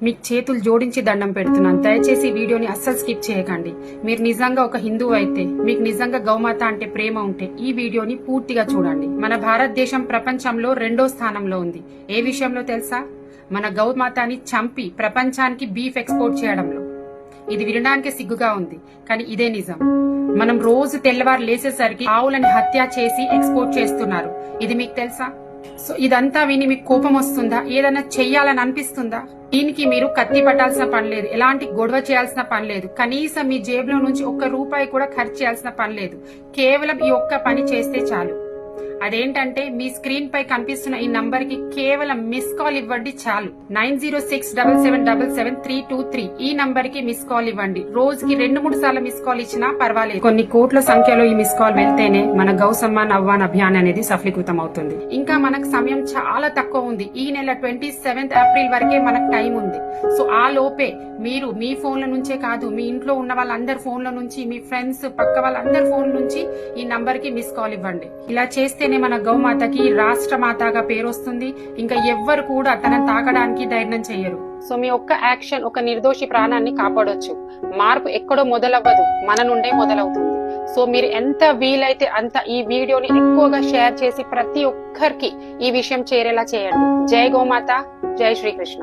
మీకు చేతులు జోడించి దండం పెడుతున్నాను. దయచేసి వీడియోని అస్సలు స్కిప్ చేయకండి. మీరు నిజంగా ఒక హిందువు అయితే, మీకు నిజంగా గౌమాత అంటే ప్రేమ ఉంటే ఈ వీడియోని పూర్తిగా చూడండి. మన భారతదేశం ప్రపంచంలో 2వ స్థానంలో ఉంది. ఏ విషయంలో తెలుసా? మన గౌమాతని చంపి ప్రపంచానికి బీఫ్ ఎక్స్పోర్ట్ చేయడంలో. ఇది వినడానికి సిగ్గుగా ఉంది, కానీ ఇదే నిజం. మనం రోజు తెల్లవారు లేసేసరికి ఆవులని హత్య చేసి ఎక్స్పోర్ట్ చేస్తున్నారు. ఇది మీకు తెలుసా? సో ఇదంతా విని మీకు కోపం వస్తుందా? ఏదైనా చెయ్యాలని అనిపిస్తుందా? దీనికి మీరు కత్తి పట్టాల్సిన పని లేదు, ఎలాంటి గొడవ చేయాల్సిన పని లేదు, కనీసం మీ జేబులో నుంచి ₹1 కూడా ఖర్చు చేయాల్సిన పని లేదు. కేవలం ఈ ఒక్క పని చేస్తే చాలు. అదేంటంటే మీ స్క్రీన్ పై కనిపిస్తున్న ఈ నంబర్ కి కేవలం మిస్ కాల్ ఇవ్వండి చాలు. 9067777323 ఈ నంబర్ కి మిస్ కాల్ ఇవ్వండి. రోజుకి 2-3 సార్లు మిస్ కాల్ ఇచ్చినా పర్వాలేదు. కొన్ని కోట్ల సంఖ్యలో ఈ మిస్ కాల్ వెళ్తేనే మన గౌ సమ్మాన్ అహ్వాన్ అభియాన్ అనేది సఫలీకృతం అవుతుంది. ఇంకా మనకు సమయం చాలా తక్కువ ఉంది. ఈ నెల 27th ఏప్రిల్ వరకే మనకు టైం ఉంది. సో ఆ లోపే మీరు మీ ఫోన్ల నుంచే కాదు, మీ ఇంట్లో ఉన్న వాళ్ళందరి ఫోన్ల నుంచి, మీ ఫ్రెండ్స్ పక్క వాళ్ళందరి ఫోన్ నుంచి ఈ నంబర్ కి మిస్ కాల్ ఇవ్వండి. ఇలా చేస్తేనే మన గౌమాతకి రాష్ట్ర మాతగా పేరు వస్తుంది. ఇంకా ఎవ్వరు కూడా తనని తాకడానికి ధైర్యం చెయ్యరు. సో మీ ఒక్క యాక్షన్ ఒక నిర్దోషి ప్రాణాన్ని కాపాడొచ్చు. మార్పు ఎక్కడో మొదలవ్వదు, మన నుండే మొదలవుతుంది. సో మీరు ఎంత వీలైతే అంత ఈ వీడియోని ఎక్కువగా షేర్ చేసి ప్రతి ఒక్కరికి ఈ విషయం చేరేలా చేయండి. జై గోమాత, జై శ్రీకృష్ణ.